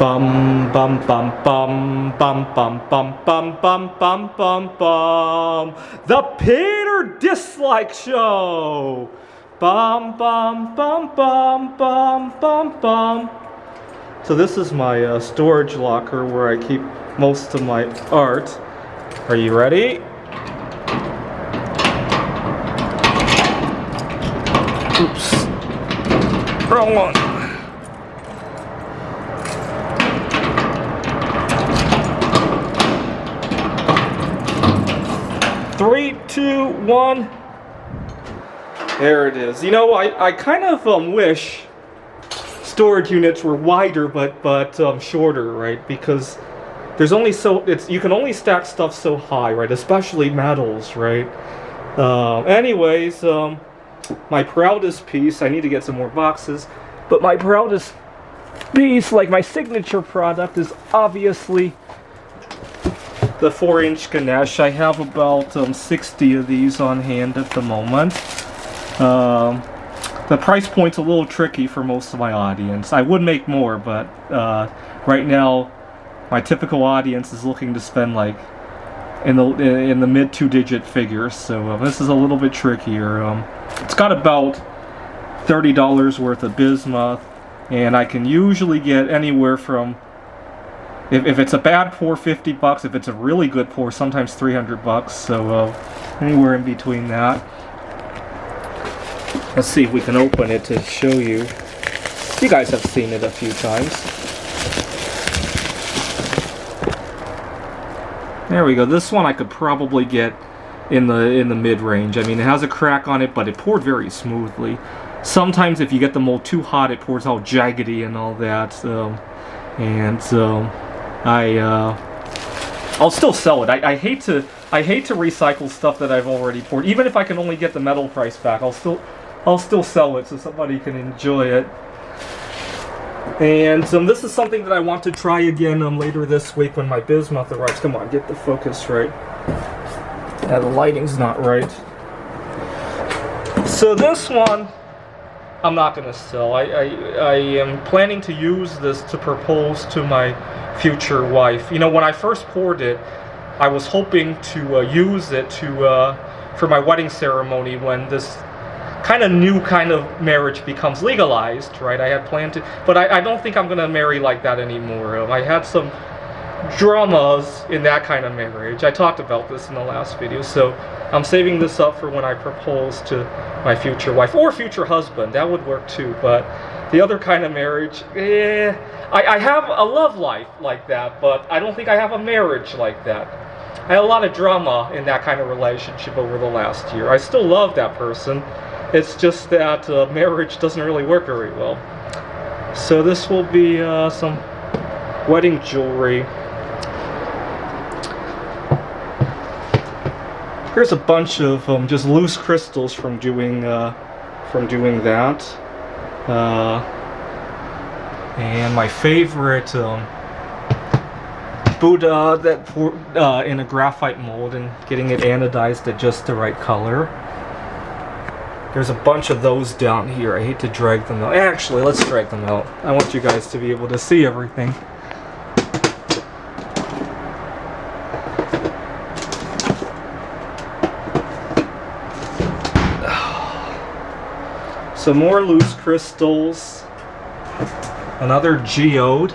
Bum bum bum bum bum bum bum bum bum bum bum bum. The Peter Dislike Show. Bum bum bum bum bum bum bum. So this is my storage locker where I keep most of my art. Are you ready? Oops. Wrong one. Three, two, one. There it is. You know, I kind of wish storage units were wider, but shorter, right? Because there's only you can only stack stuff so high, right? Especially metals, right? Anyways, my proudest piece. I need to get some more boxes, but my proudest piece, like my signature product, is obviously the 4-inch Ganesh. I have about 60 of these on hand at the moment. The price point's a little tricky for most of my audience. I would make more, but right now my typical audience is looking to spend like in the mid 2-digit figures. So this is a little bit trickier. It's got about $30 worth of bismuth, and I can usually get anywhere from, if it's a bad pour, $50. If it's a really good pour, sometimes $300. So anywhere in between that. Let's see if we can open it to show you. You guys have seen it a few times. There we go. This one I could probably get in the mid-range. I mean, it has a crack on it, but it poured very smoothly. Sometimes if you get the mold too hot, it pours all jaggedy and all that. I'll still sell it. I hate to recycle stuff that I've already poured. Even if I can only get the metal price back, I'll still sell it so somebody can enjoy it. And this is something that I want to try again later this week when my bismuth arrives. Come on, get the focus right. Yeah, the lighting's not right. So this one, I'm not going to sell. I am planning to use this to propose to my future wife. You know, when I first poured it, I was hoping to use it for my wedding ceremony when this kind of new kind of marriage becomes legalized, right? I had planned to, but I don't think I'm going to marry like that anymore. I had some dramas in that kind of marriage. I talked about this in the last video, so I'm saving this up for when I propose to my future wife or future husband. That would work too, but the other kind of marriage, I have a love life like that, but I don't think I have a marriage like that. I had a lot of drama in that kind of relationship over the last year. I still love that person. It's just that marriage doesn't really work very well. So this will be some wedding jewelry. Here's a bunch of just loose crystals from doing that. And my favorite Buddha that poured in a graphite mold and getting it anodized at just the right color. There's a bunch of those down here. I hate to drag them out. Actually, let's drag them out. I want you guys to be able to see everything. So more loose crystals. Another geode.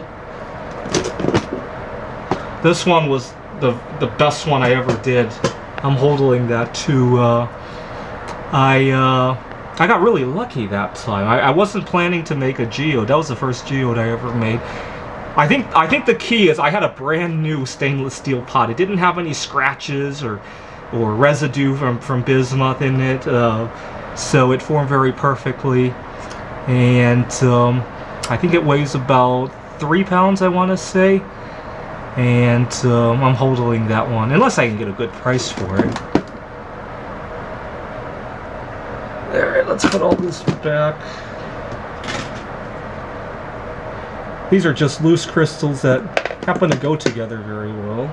This one was the best one I ever did. I'm holding that too. I got really lucky that time. I wasn't planning to make a geode. That was the first geode I ever made. I think the key is I had a brand new stainless steel pot. It didn't have any scratches or residue from bismuth in it, so it formed very perfectly. And I think it weighs about 3 pounds, I want to say. And I'm holding that one, unless I can get a good price for it. Alright, let's put all this back. These are just loose crystals that happen to go together very well.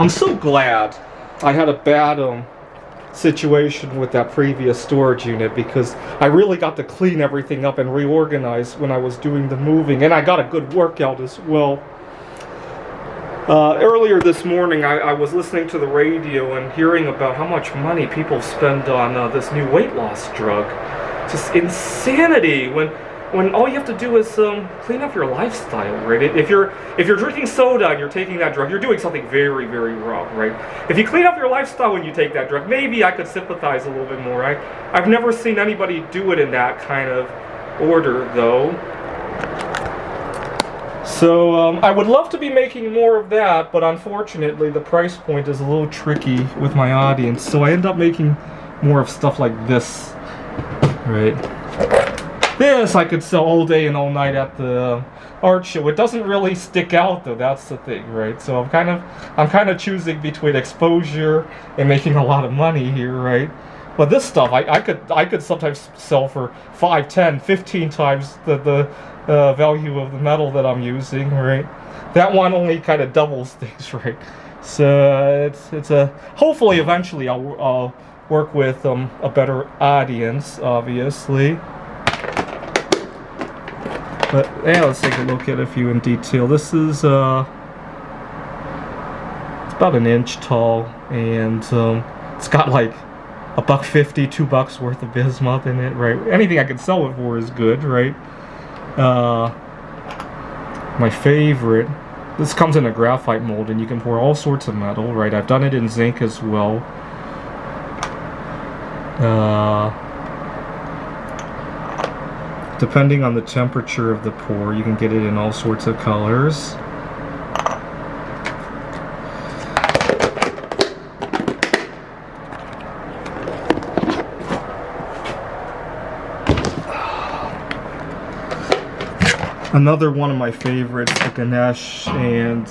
I'm so glad I had a bad situation with that previous storage unit, because I really got to clean everything up and reorganize when I was doing the moving, and I got a good workout as well. Earlier this morning I was listening to the radio and hearing about how much money people spend on this new weight loss drug. Just insanity when all you have to do is clean up your lifestyle, right? If you're drinking soda and you're taking that drug, you're doing something very, very wrong, right? If you clean up your lifestyle when you take that drug, maybe I could sympathize a little bit more. I've never seen anybody do it in that kind of order, though. So I would love to be making more of that, but unfortunately the price point is a little tricky with my audience. So I end up making more of stuff like this, right? This I could sell all day and all night at the art show. It doesn't really stick out though, that's the thing, right? So I'm kind of choosing between exposure and making a lot of money here, right? But this stuff I could sometimes sell for 5, 10, 15 times the value of the metal that I'm using, right? That one only kind of doubles things, right? So it's a hopefully eventually I'll work with a better audience, obviously. But yeah, let's take a look at a few in detail. This is it's about 1 inch tall, and it's got like $1.50, $2 worth of bismuth in it, right? Anything I can sell it for is good, right? My favorite, this comes in a graphite mold, and you can pour all sorts of metal, right? I've done it in zinc as well. Depending on the temperature of the pour, you can get it in all sorts of colors. Another one of my favorites, the Ganesh, and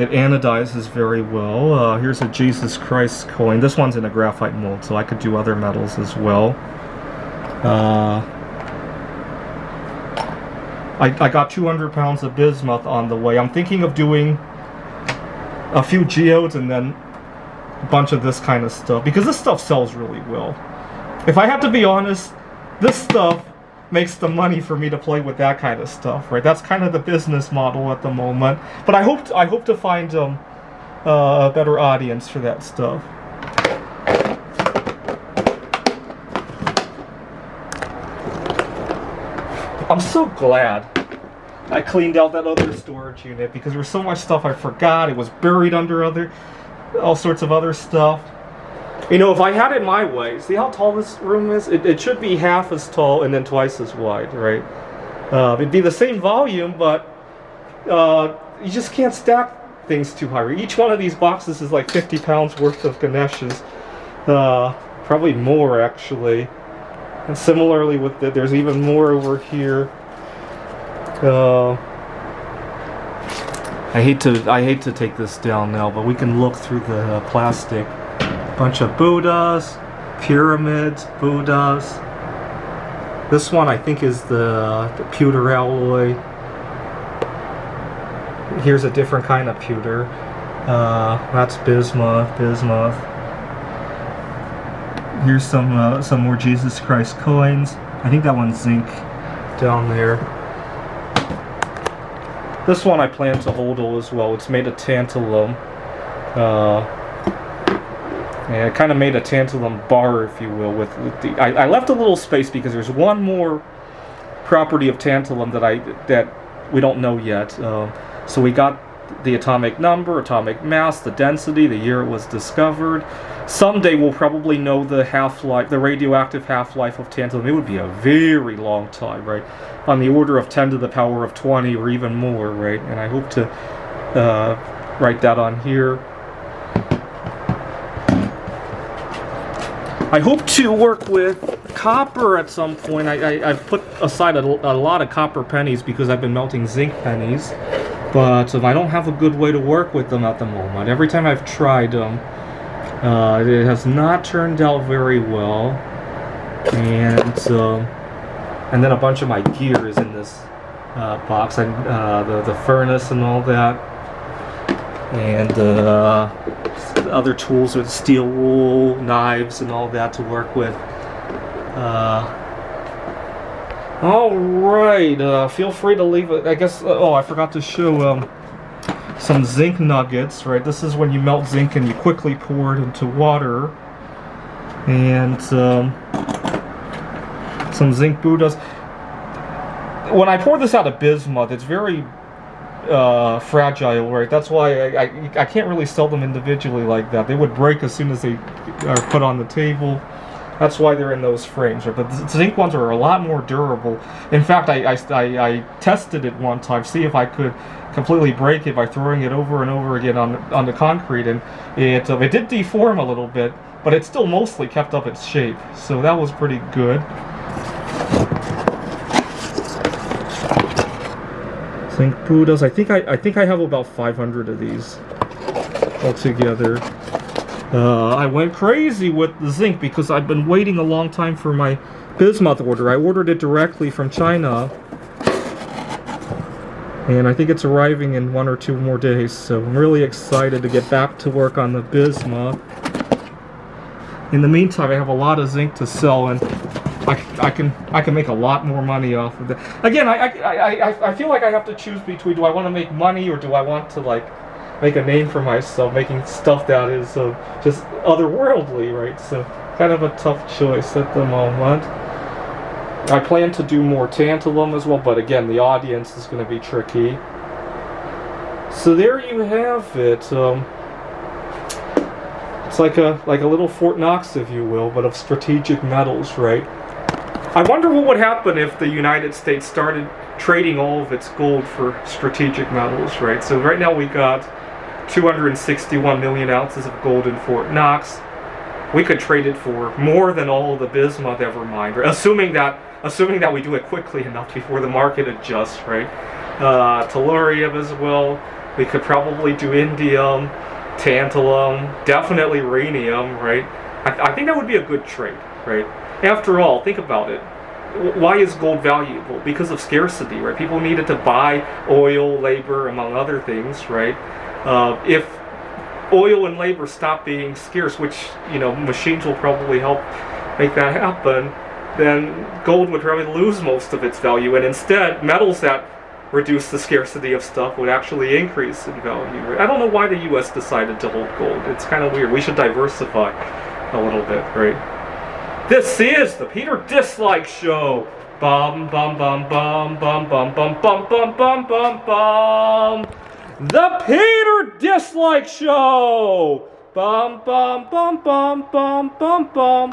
it anodizes very well. Here's a Jesus Christ coin. This one's in a graphite mold, so I could do other metals as well. I got 200 pounds of bismuth on the way. I'm thinking of doing a few geodes and then a bunch of this kind of stuff, because this stuff sells really well. If I have to be honest, this stuff makes the money for me to play with that kind of stuff, right? That's kind of the business model at the moment. But I hope to find a better audience for that stuff. I'm so glad I cleaned out that other storage unit, because there was so much stuff I forgot. It was buried under all sorts of other stuff. You know, if I had it my way, see how tall this room is? It should be half as tall and then twice as wide, right? It'd be the same volume, but you just can't stack things too high. Each one of these boxes is like 50 pounds worth of Ganeshes. Probably more, actually. And similarly with there's even more over here. I hate to take this down now, but we can look through the plastic. Bunch of Buddhas, pyramids, Buddhas. This one I think is the pewter alloy. Here's a different kind of pewter. That's bismuth. Here's some more Jesus Christ coins. I think that one's zinc down there. This one I plan to hodl as well. It's made of tantalum. And I kind of made a tantalum bar, if you will, with the. I left a little space because there's one more property of tantalum that we don't know yet. So we got the atomic number, atomic mass, the density, the year it was discovered. Someday we'll probably know the half-life, the radioactive half-life of tantalum. It would be a very long time, right? On the order of 10 to the power of 20 or even more, right? And I hope to write that on here. I hope to work with copper at some point. I've put aside a lot of copper pennies because I've been melting zinc pennies, but I don't have a good way to work with them at the moment. Every time I've tried them, it has not turned out very well, and then a bunch of my gear is in this box, and the furnace and all that. and other tools with steel wool, knives, and all that to work with. All right, feel free to leave it. I guess. Oh, I forgot to show some zinc nuggets. Right, this is when you melt zinc and you quickly pour it into water, and some zinc Buddhas. When I pour this out of bismuth, it's very fragile, right? That's why I can't really sell them individually like that. They would break as soon as they are put on the table. That's why they're in those frames, right? But the zinc ones are a lot more durable. In fact, I tested it one time, see if I could completely break it by throwing it over and over again on the concrete, and it did deform a little bit, but it still mostly kept up its shape. So that was pretty good. Zinc Buddhas. I think I have about 500 of these altogether. I went crazy with the zinc because I've been waiting a long time for my bismuth order. I ordered it directly from China, and I think it's arriving in 1 or 2 more days. So I'm really excited to get back to work on the bismuth. In the meantime, I have a lot of zinc to sell, and I can make a lot more money off of that. Again, I feel like I have to choose between, do I want to make money or do I want to like make a name for myself making stuff that is just otherworldly, right? So kind of a tough choice at the moment. I plan to do more tantalum as well, but again, the audience is going to be tricky. So there you have it. It's like a little Fort Knox, if you will, but of strategic metals, right? I wonder what would happen if the United States started trading all of its gold for strategic metals, right? So right now we got 261 million ounces of gold in Fort Knox. We could trade it for more than all the bismuth ever mined, right? Assuming that we do it quickly enough before the market adjusts, right? Tellurium as well. We could probably do indium, tantalum, definitely rhenium, right? I think that would be a good trade, right? After all, think about it. Why is gold valuable? Because of scarcity, right? People needed to buy oil, labor, among other things, right? If oil and labor stop being scarce, which, you know, machines will probably help make that happen, then gold would probably lose most of its value, and instead, metals that reduce the scarcity of stuff would actually increase in value. Right? I don't know why the U.S. decided to hold gold. It's kind of weird. We should diversify a little bit, right? This is the Peter Dislike Show. Bum bum bum bum bum bum bum bum bum bum bum bum. The Peter Dislike Show. Bum bum bum bum bum bum bum.